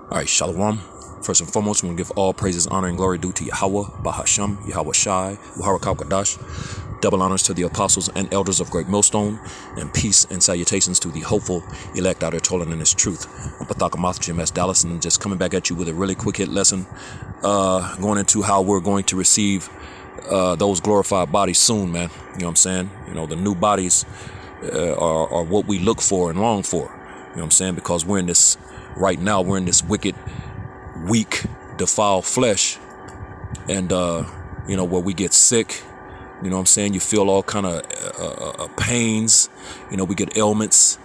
All right, Shalom. First and foremost, we want to give all praises, honor, and glory due to Yahweh, Bahasham, Yahweh Shai, Muharakal Kadash. Double honors to the apostles and elders of Great Millstone, and peace and salutations to the hopeful elect out there toiling in His truth. I'm Pathakamoth Jim S. Dallas, and just coming back at you with a really quick hit lesson, going into how we're going to receive those glorified bodies soon, man. You know what I'm saying? You know, the new bodies are what we look for and long for. You know what I'm saying? Because we're in this, right now, we're in this wicked, weak, defiled flesh, and where we get sick. You know what I'm saying? You feel all kind of pains. You know, we get ailments,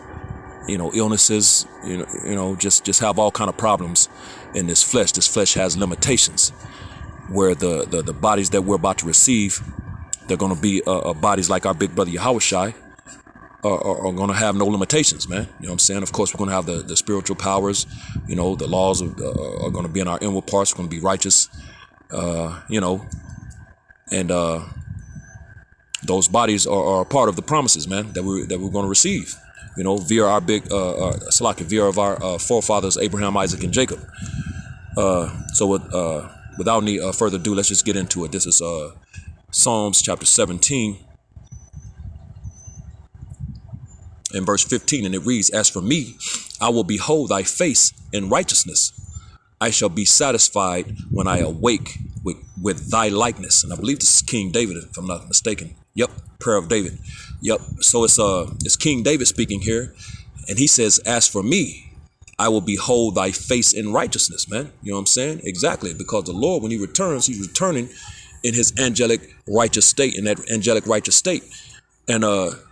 illnesses, just have all kind of problems in this flesh. This flesh has limitations, where the bodies that we're about to receive, they're going to be bodies like our big brother Yahweh Shai, are going to have no limitations, man. You know what I'm saying? Of course, we're going to have the spiritual powers. The laws are going to be in our inward parts. We're going to be righteous, and those bodies are a part of the promises, man, that we're going to receive. Via our big via of our forefathers Abraham, Isaac, and Jacob. Without any further ado, let's just get into it. This is Psalms chapter 17. In verse 15, and it reads, "As for me, I will behold thy face in righteousness. I shall be satisfied when I awake with thy likeness." And I believe this is King David, if I'm not mistaken. Yep, prayer of David. Yep. So it's King David speaking here, and he says, "As for me, I will behold thy face in righteousness," man. You know what I'm saying? Exactly, because the Lord, when He returns, He's returning in His angelic righteous state, in that angelic righteous state. And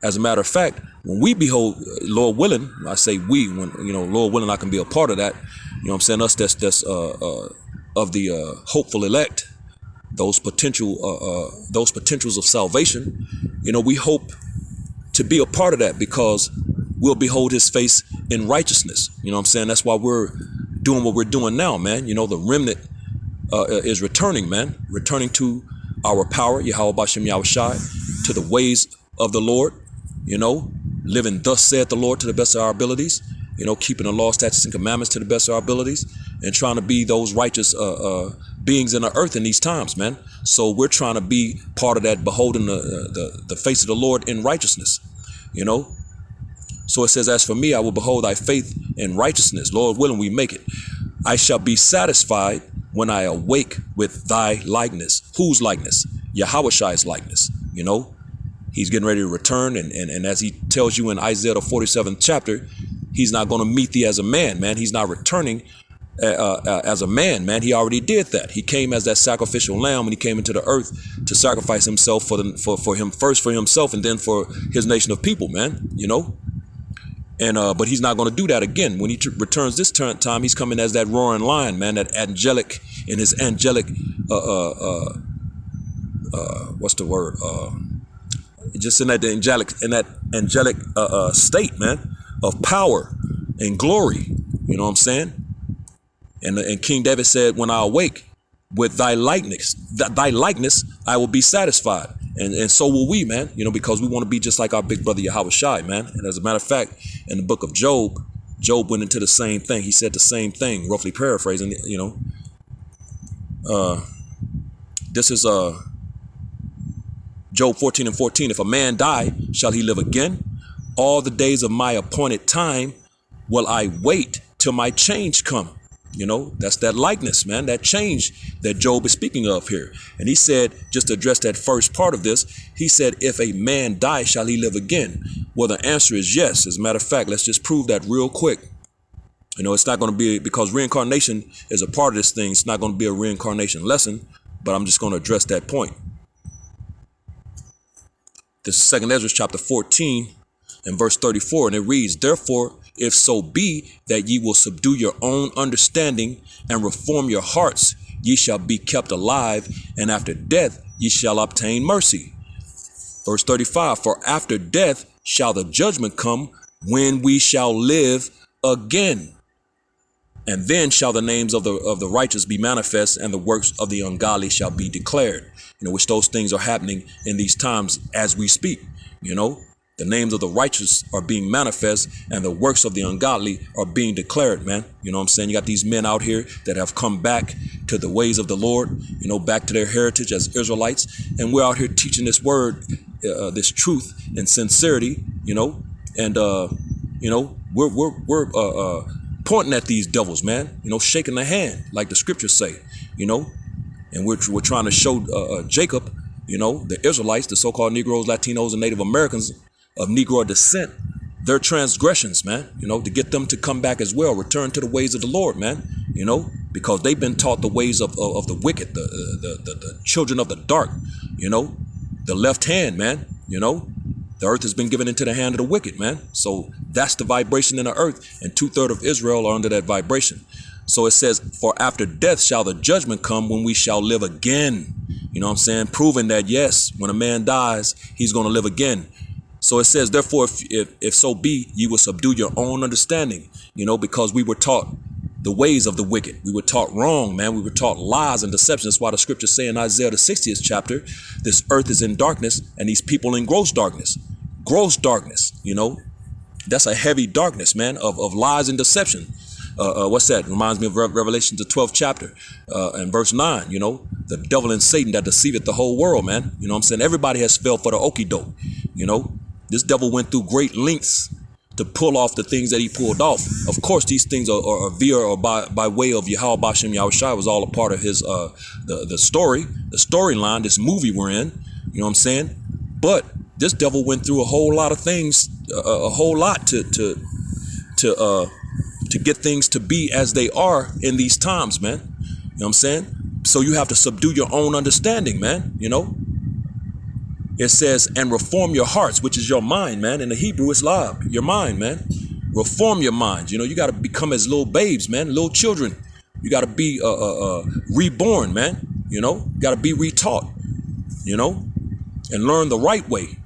as a matter of fact, when we behold, Lord willing, I say we, when Lord willing, I can be a part of that. You know what I'm saying? Us that's of the hopeful elect, those potentials of salvation. We hope to be a part of that, because we'll behold His face in righteousness. You know what I'm saying? That's why we're doing what we're doing now, man. The remnant is returning, man, returning to our power, Yahweh Bashem Yahweh Shai, to the ways of the Lord, living thus saith the Lord to the best of our abilities, keeping the law, statutes, and commandments to the best of our abilities, and trying to be those righteous beings in the earth in these times, man. So we're trying to be part of that, beholding the face of the Lord in righteousness, So it says, "As for me, I will behold thy faith in righteousness. Lord willing, we make it. I shall be satisfied when I awake with thy likeness." Whose likeness? Yahweh Shai's likeness, He's getting ready to return, and as He tells you in Isaiah the 47th chapter, He's not going to meet thee as a man, man. He's not returning as a man, man. He already did that. He came as that sacrificial lamb when He came into the earth to sacrifice Himself for Him first, for Himself, and then for His nation of people, man. And but He's not going to do that again. When He returns this time, He's coming as that roaring lion, man. That angelic, in His angelic, what's the word? Just in that angelic state, man, of power and glory. You know what I'm saying? And King David said, "When I awake with thy likeness, I will be satisfied." And so will we, man, because we want to be just like our big brother Yahweh Shai, man. And as a matter of fact, in the book of Job went into the same thing. He said the same thing, roughly paraphrasing, this is Job 14:14. "If a man die, shall he live again? All the days of my appointed time will I wait till my change come." That's that likeness, man, that change that Job is speaking of here. And he said, just to address that first part of this, he said, "If a man die, shall he live again?" Well, the answer is yes. As a matter of fact, let's just prove that real quick. It's not going to be, because reincarnation is a part of this thing. It's not going to be a reincarnation lesson, but I'm just going to address that point. This is 2 Ezra chapter 14 and verse 34, and it reads, "Therefore, if so be that ye will subdue your own understanding and reform your hearts, ye shall be kept alive, and after death ye shall obtain mercy." Verse 35, "For after death shall the judgment come, when we shall live again. And then shall the names of the righteous be manifest, and the works of the ungodly shall be declared." Which those things are happening in these times as we speak. The names of the righteous are being manifest, and the works of the ungodly are being declared, man. You know what I'm saying? You got these men out here that have come back to the ways of the Lord, you know, back to their heritage as Israelites. And we're out here teaching this word, this truth and sincerity, you know, and, you know, we're pointing at these devils, man, you know, shaking the hand like the scriptures say, you know, and we're trying to show Jacob, you know, the Israelites, the so-called Negroes, Latinos, and Native Americans of Negro descent, their transgressions, man, you know, to get them to come back as well, return to the ways of the Lord, man, you know, because they've been taught the ways of the wicked, the children of the dark, you know, the left hand, man, you know, the earth has been given into the hand of the wicked, man. So that's the vibration in the earth, and 2/3 of Israel are under that vibration. So it says, for after death shall the judgment come, when we shall live again. You know what I'm saying? Proving that, yes, when a man dies, he's going to live again. So it says, therefore, if so be, you will subdue your own understanding, you know, because we were taught the ways of the wicked. We were taught wrong, man. We were taught lies and deception. That's why the scriptures say in Isaiah, the 60th chapter, this earth is in darkness and these people in gross darkness. Gross darkness, you know, that's a heavy darkness, man, of lies and deception. What's that? Reminds me of Revelation, the 12th chapter, and verse 9, you know, the devil and Satan that deceiveth the whole world, man. You know what I'm saying? Everybody has fell for the okie doke, you know. This devil went through great lengths to pull off the things that he pulled off. Of course, these things are via or by way of Yahweh Bashem Yahushua. Was all a part of his the storyline, this movie we're in. You know what I'm saying? But this devil went through a whole lot of things, a whole lot to get things to be as they are in these times, man. You know what I'm saying? So you have to subdue your own understanding, man. You know, it says, and reform your hearts, which is your mind, man. In the Hebrew, it's lab, your mind, man. Reform your mind. You know, you got to become as little babes, man, little children. You got to be reborn, man. You know, got to be retaught, you know, and learn the right way.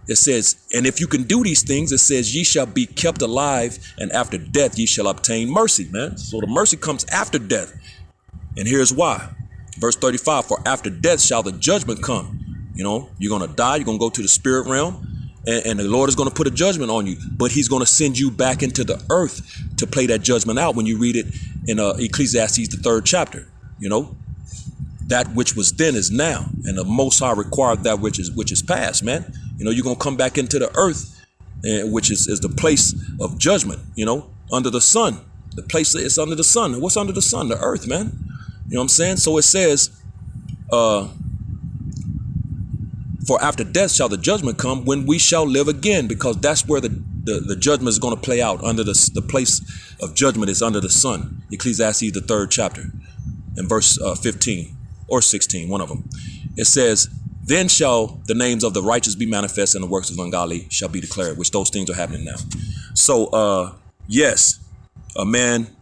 It says, and if you can do these things, it says, ye shall be kept alive, and after death ye shall obtain mercy, man. So the mercy comes after death. And here's why. Verse 35, for after death shall the judgment come. You know, you're going to die. You're going to go to the spirit realm, and the Lord is going to put a judgment on you. But he's going to send you back into the earth to play that judgment out when you read it in Ecclesiastes, the 3rd chapter. You know, that which was then is now, and the Most High required that which is past, man. You know, you're going to come back into the earth, which is the place of judgment, you know, under the sun. The place is under the sun. What's under the sun? The earth, man. You know what I'm saying? So it says, for after death shall the judgment come, when we shall live again, because that's where the judgment is going to play out. Under the place of judgment is under the sun. Ecclesiastes, the 3rd chapter, and verse 15 or 16, one of them. It says, then shall the names of the righteous be manifest, and the works of the ungodly shall be declared, which those things are happening now. So, yes, a man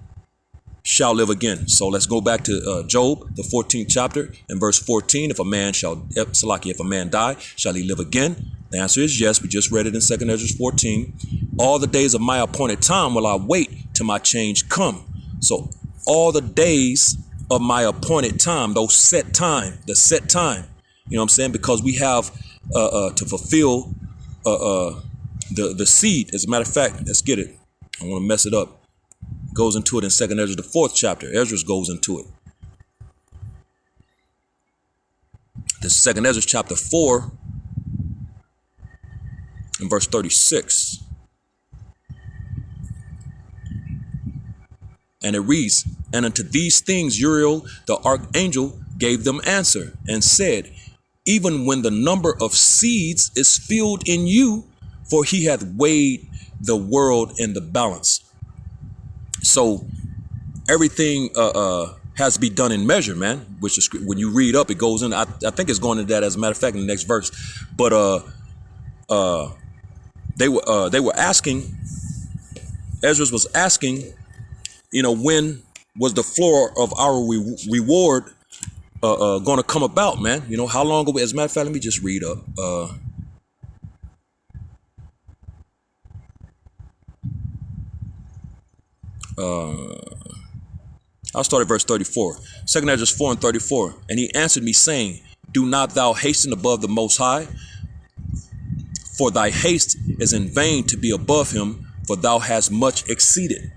shall live again. So let's go back to Job, the 14th chapter, and verse 14. If a man die, shall he live again? The answer is yes. We just read it in 2nd Ezra 14. All the days of my appointed time will I wait till my change come. So all the days of my appointed time, the set time, you know what I'm saying? Because we have to fulfill the seed. As a matter of fact, let's get it. I want to mess it up. Goes into it in 2nd Ezra, the 4th chapter. Ezra goes into it. This is 2nd Ezra chapter 4 and verse 36. And it reads, and unto these things Uriel the archangel gave them answer and said, even when the number of seeds is filled in you, for he hath weighed the world in the balance. So everything has to be done in measure, man, which is when you read up, it goes in. I think it's going into that, as a matter of fact, in the next verse. But they were asking, Ezra was asking, you know, when was the floor of our reward going to come about, man? You know, how long ago? As a matter of fact, let me just read up. I'll start at verse 34. 2nd Ezra 4 and 34. And he answered me, saying, do not thou hasten above the Most High, for thy haste is in vain to be above him, for thou hast much exceeded.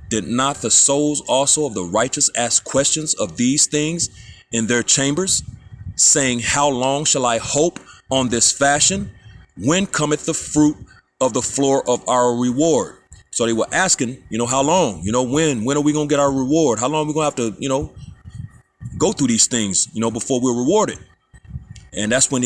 Did not the souls also of the righteous ask questions of these things in their chambers, saying, how long shall I hope on this fashion? When cometh the fruit of the floor of our reward? So they were asking, how long? When are we going to get our reward? How long are we going to have to, go through these things, before we're rewarded? And that's when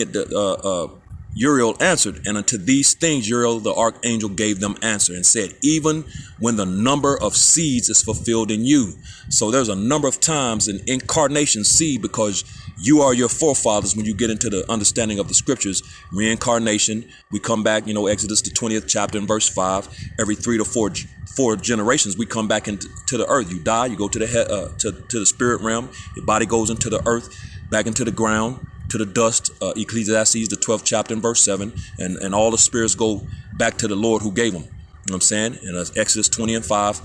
Uriel answered, and unto these things Uriel the archangel gave them answer and said, even when the number of seeds is fulfilled in you. So there's a number of times in incarnation seed, because you are your forefathers when you get into the understanding of the scriptures. Reincarnation, we come back, Exodus the 20th chapter and verse 5, every 3 to 4 generations we come back into the earth. You die, you go to the head, to the spirit realm, your body goes into the earth, back into the ground, to the dust. Ecclesiastes the 12th chapter and verse 7, and all the spirits go back to the Lord who gave them. You know what I'm saying? And Exodus 20 and 5,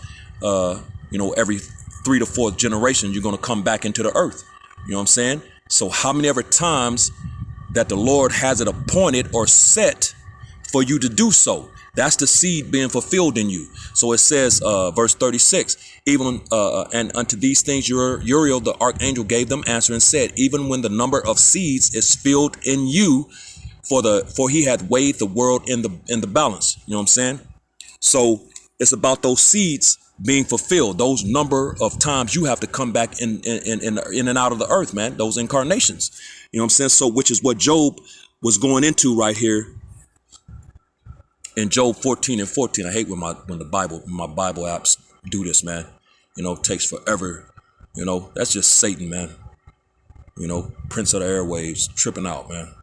every 3 to 4 generation you're going to come back into the earth. You know what I'm saying? So how many ever times that the Lord has it appointed or set for you to do so? That's the seed being fulfilled in you. So it says, verse 36, even and unto these things Uriel the archangel gave them answer and said, even when the number of seeds is filled in you, for he had weighed the world in the balance. You know what I'm saying? So it's about those seeds being fulfilled, those number of times you have to come back in and out of the earth, man, those incarnations. You know what I'm saying? So which is what Job was going into right here in Job 14 and 14. I hate when my Bible apps do this, man. It takes forever. That's just Satan, man. Prince of the airwaves tripping out, man.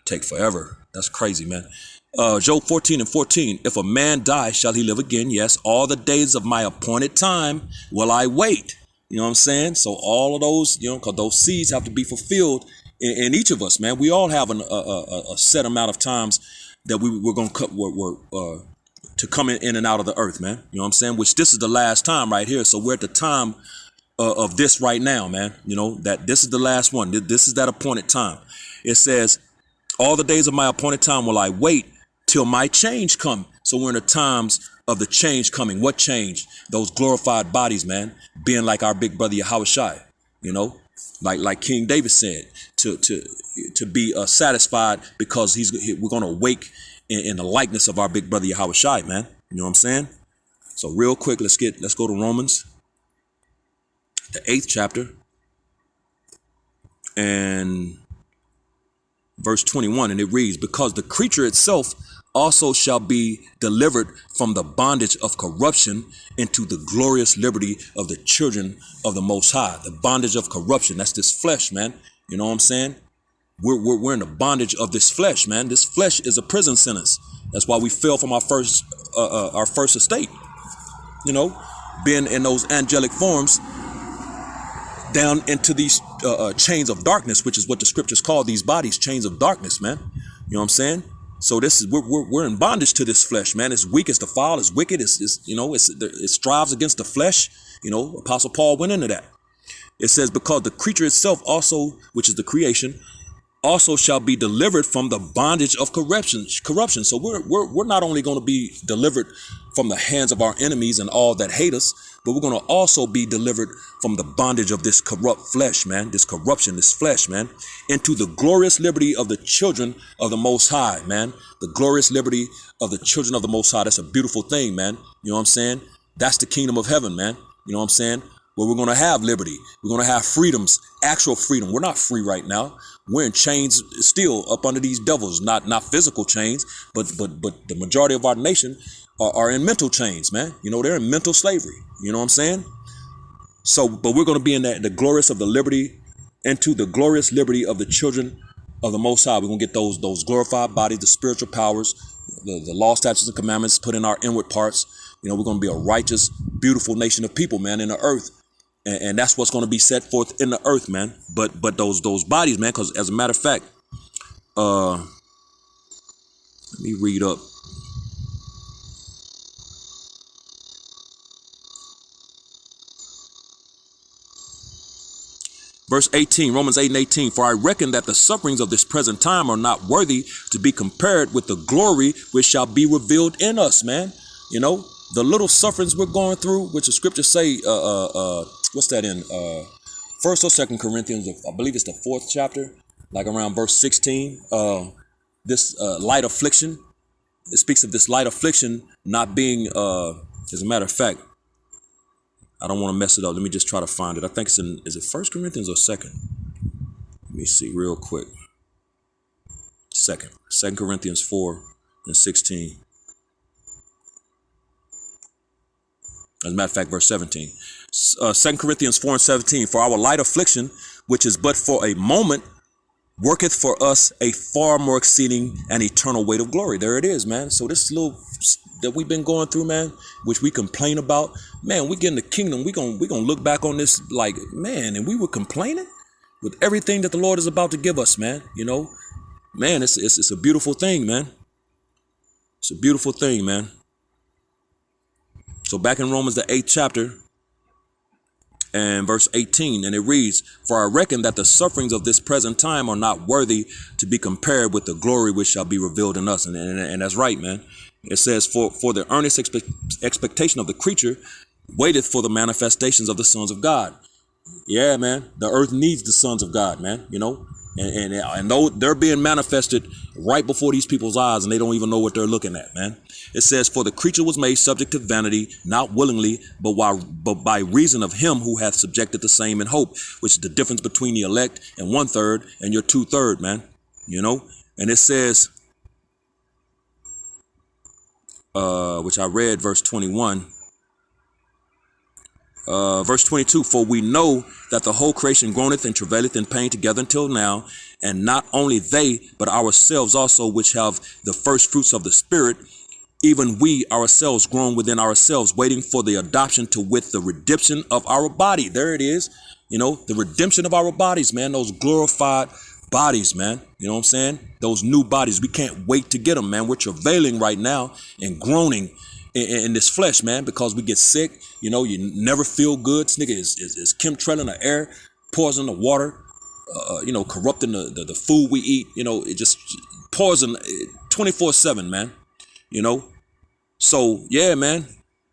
Take forever. That's crazy, man. Job 14 and 14. If a man die, shall he live again? Yes, all the days of my appointed time will I wait. You know what I'm saying? So all of those, because those seeds have to be fulfilled in each of us, man. We all have a set amount of times that we're going to to come in and out of the earth, man. You know what I'm saying? Which this is the last time right here. So we're at the time of this right now, man. That this is the last one. This is that appointed time. It says, all the days of my appointed time will I wait till my change come. So we're in the times of the change coming. What change? Those glorified bodies, man, being like our big brother Yahushua, like King David said, to be satisfied, because we're going to wake in the likeness of our big brother Yahushua, man. You know what I'm saying? So real quick, let's go to Romans, the 8th chapter, and verse 21, and it reads, because the creature itself also shall be delivered from the bondage of corruption into the glorious liberty of the children of the Most High. The bondage of corruption, that's this flesh, man. You know what I'm saying? We're in the bondage of this flesh, man. This flesh is a prison sentence. That's why we fell from our first estate. Being in those angelic forms down into these chains of darkness, which is what the scriptures call these bodies, chains of darkness, man. You know what I'm saying? So this is we're in bondage to this flesh, man. It's weak, it's defiled, it's wicked, it strives against the flesh. Apostle Paul went into that. It says, because the creature itself also, which is the creation, also shall be delivered from the bondage of corruption. So we're not only going to be delivered from the hands of our enemies and all that hate us, but we're going to also be delivered from the bondage of this corrupt flesh, man, this corruption, this flesh, man, into the glorious liberty of the children of the Most High, man. The glorious liberty of the children of the Most High. That's a beautiful thing, man. You know what I'm saying? That's the kingdom of heaven, man. You know what I'm saying? Where we're going to have liberty. We're going to have freedoms, actual freedom. We're not free right now. We're in chains still up under these devils, not physical chains, but the majority of our nation are in mental chains, man. They're in mental slavery. You know what I'm saying? So, but we're going to be in the glorious of the liberty, into the glorious liberty of the children of the Most High. We're going to get those glorified bodies, the spiritual powers, the law, statutes, and commandments put in our inward parts. We're going to be a righteous, beautiful nation of people, man, in the earth. And that's what's going to be set forth in the earth, man. But those bodies, man, because as a matter of fact, let me read up. Verse 18, Romans 8 and 18, for I reckon that the sufferings of this present time are not worthy to be compared with the glory which shall be revealed in us, man. You know, the little sufferings we're going through, which the scriptures say, what's that in First or Second Corinthians? I believe it's the 4th chapter, like around verse 16. This light affliction, it speaks of this light affliction not being, as a matter of fact, I don't want to mess it up. Let me just try to find it. I think it's in, is it 1 Corinthians or 2nd? Let me see real quick. 2 Corinthians 4 and 16. As a matter of fact, verse 17. 2 Corinthians 4 and 17. For our light affliction, which is but for a moment, worketh for us a far more exceeding and eternal weight of glory. There it is, man. So this little that we've been going through, man, which we complain about, man, we get in the kingdom. We gonna look back on this like, man, and we were complaining with everything that the Lord is about to give us, man. You know, man, it's a beautiful thing, man. It's a beautiful thing, man. So back in Romans, the 8th chapter and verse 18, and it reads, for I reckon that the sufferings of this present time are not worthy to be compared with the glory which shall be revealed in us. And that's right, man. It says, for the earnest expectation of the creature waiteth for the manifestations of the sons of God. Yeah, man, the earth needs the sons of God, man, you know, and though they're being manifested right before these people's eyes, and they don't even know what they're looking at, man. It says, for the creature was made subject to vanity, not willingly, but by reason of him who hath subjected the same in hope, which is the difference between the elect and 1/3 and your 2/3, man, you know. And it says, which I read, verse 21, verse 22, for we know that the whole creation groaneth and travaileth in pain together until now, and not only they, but ourselves also, which have the first fruits of the Spirit, even we ourselves groan within ourselves, waiting for the adoption, to wit, the redemption of our body. There it is. You know, the redemption of our bodies, man, those glorified bodies, man. You know what I'm saying? Those new bodies. We can't wait to get them, man. We're travailing right now and groaning in this flesh, man, because we get sick. You know, you never feel good. This nigga is chemtrailing the air, poisoning the water, you know, corrupting the food we eat. You know, it just poison 24/7, man. You know, so yeah, man,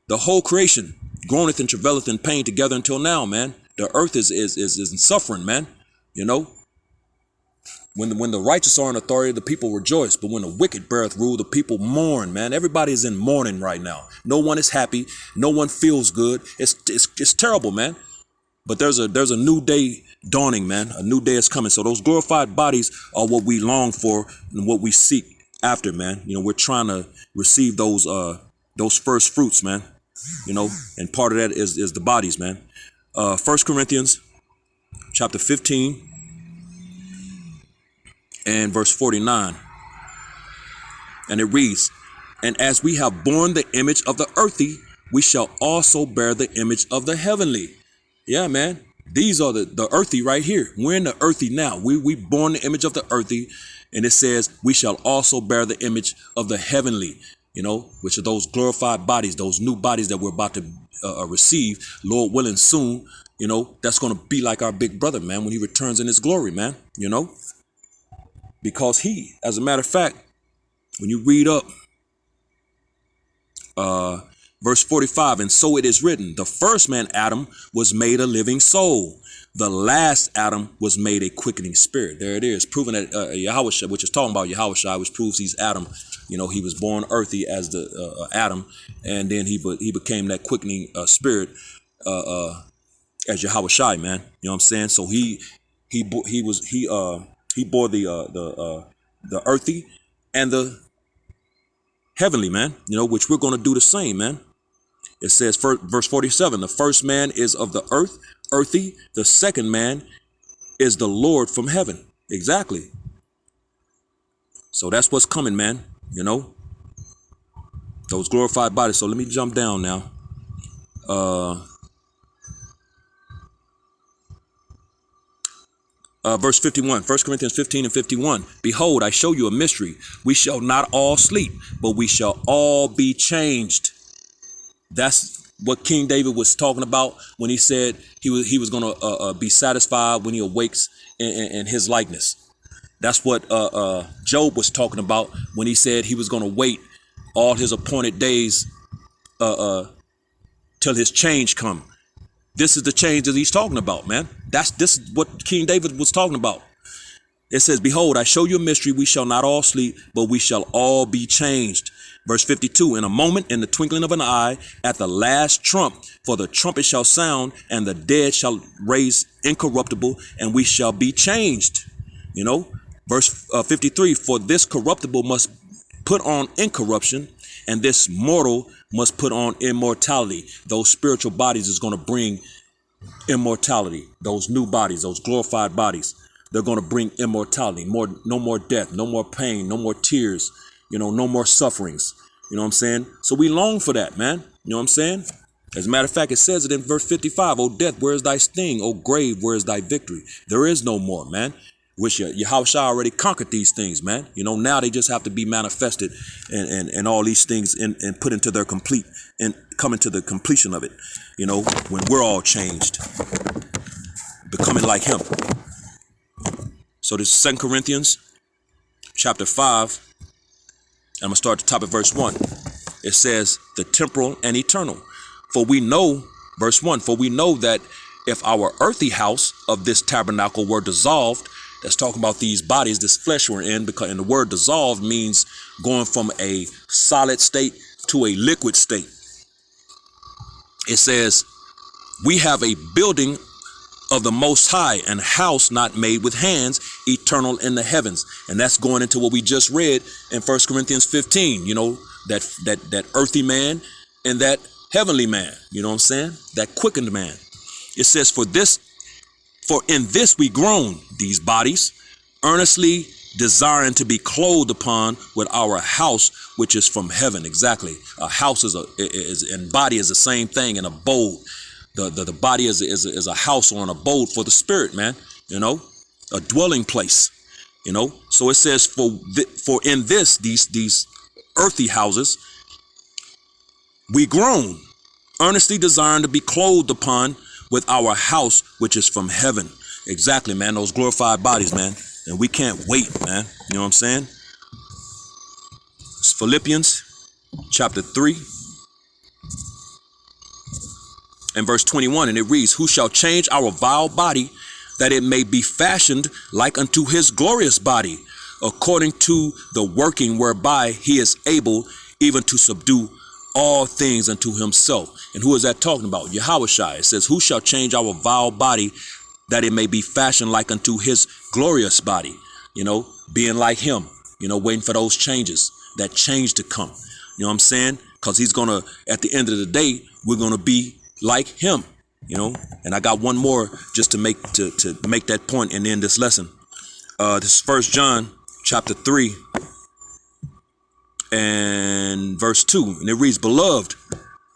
the whole creation groaneth and travaileth in pain together until now, man. The earth is in suffering, man. You know, when the righteous are in authority, the people rejoice. But when the wicked beareth rule, the people mourn, man. Everybody is in mourning right now. No one is happy. No one feels good. It's terrible, man. But there's a new day dawning, man. A new day is coming. So those glorified bodies are what we long for and what we seek after, man. You know, we're trying to receive those first fruits, man. You know, and part of that is the bodies, man. 1 Corinthians chapter 15 and verse 49. And it reads, and as we have borne the image of the earthy, we shall also bear the image of the heavenly. Yeah, man. These are the earthy right here. We're in the earthy now. We born the image of the earthy. And it says, we shall also bear the image of the heavenly, you know, which are those glorified bodies, those new bodies that we're about to receive, Lord willing, soon. You know, that's going to be like our big brother, man, when he returns in his glory, man, you know, because he, as a matter of fact, when you read up verse 45, and so it is written, the first man, Adam, was made a living soul. The last Adam was made a quickening spirit. There it is, proving that Yahushua, which is talking about Yahushua, which proves he's Adam. You know, he was born earthy as the Adam, and then he became that quickening spirit as Yahushua, man. You know what I'm saying? So he bore the earthy and the heavenly, man. You know, which we're going to do the same, man. It says, verse 47, the first man is of the earth, earthy. The second man is the Lord from heaven. Exactly. So that's what's coming, man. You know, those glorified bodies. So let me jump down now. Verse 51, 1 Corinthians 15 and 51. Behold, I show you a mystery. We shall not all sleep, but we shall all be changed. That's what King David was talking about when he said he was going to be satisfied when he awakes in his likeness. That's what Job was talking about when he said he was going to wait all his appointed days till his change come. This is the change that he's talking about, man. This is what King David was talking about. It says, behold, I show you a mystery. We shall not all sleep, but we shall all be changed. Verse 52, in a moment, in the twinkling of an eye, at the last trump, for the trumpet shall sound, and the dead shall raise incorruptible, and we shall be changed. You know, verse 53, for this corruptible must put on incorruption, and this mortal must put on immortality. Those spiritual bodies is going to bring immortality. Those new bodies, those glorified bodies, they're going to bring immortality. No more death, no more pain, no more tears, no more sufferings. You know what I'm saying? So we long for that, man. You know what I'm saying? As a matter of fact, it says it in verse 55. O death, where is thy sting? O grave, where is thy victory? There is no more, man. Which Yahushua already conquered these things, man. Now they just have to be manifested and all these things and put into their complete and come into the completion of it. When we're all changed, becoming like him. So this is 2 Corinthians chapter 5. I'm going to start at the top of verse 1. It says, the temporal and eternal. For we know, verse 1, for we know that if our earthly house of this tabernacle were dissolved, that's talking about these bodies, this flesh we're in, because and the word dissolved means going from a solid state to a liquid state. It says, we have a building of the Most High, and house not made with hands, eternal in the heavens. And that's going into what we just read in 1 Corinthians 15, that earthy man and that heavenly man, you know what I'm saying? That quickened man. It says, for in this we groan, these bodies, earnestly desiring to be clothed upon with our house, which is from heaven. Exactly. A house and body is the same thing, and abode. The body is a house or an abode for the spirit, man, a dwelling place, So it says, for in these earthy houses, we groan, earnestly desiring to be clothed upon with our house, which is from heaven. Exactly, man, those glorified bodies, man. And we can't wait, man. You know what I'm saying? It's Philippians chapter 3. In verse 21, and it reads, who shall change our vile body, that it may be fashioned like unto his glorious body, according to the working whereby he is able even to subdue all things unto himself. And who is that talking about? Yahushua. It says, who shall change our vile body, that it may be fashioned like unto his glorious body, being like him, waiting for those changes, that change to come. You know what I'm saying? Because he's going to, at the end of the day, we're going to be like him, and I got one more just to make that point and end this lesson. This is 1 John chapter 3 and verse 2, and it reads, beloved,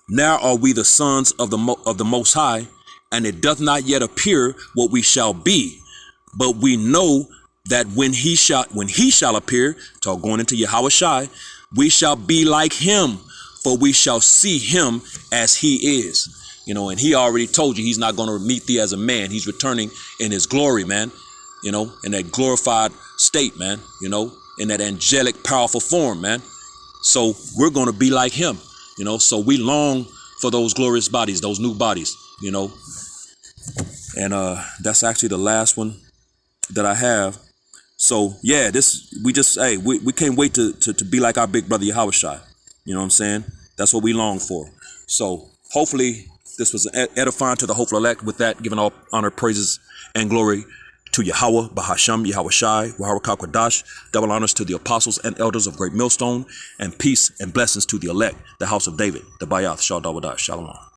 now are we the sons of the Most High, and it doth not yet appear what we shall be, but we know that when he shall appear, going into Yahushua, we shall be like him, for we shall see him as he is. And he already told you he's not going to meet thee as a man. He's returning in his glory, man, in that glorified state, man, in that angelic, powerful form, man. So we're going to be like him, so we long for those glorious bodies, those new bodies, and that's actually the last one that I have. So, yeah, we can't wait to be like our big brother Yahushua. You know what I'm saying? That's what we long for. So hopefully this was edifying to the hopeful elect. With that, giving all honor, praises, and glory to Yahweh, Bahasham, Yahushai, Waharakah Kwadash, double honors to the apostles and elders of Great Millstone, and peace and blessings to the elect, the house of David, the Bayath, Shal Dawadash, Shalom.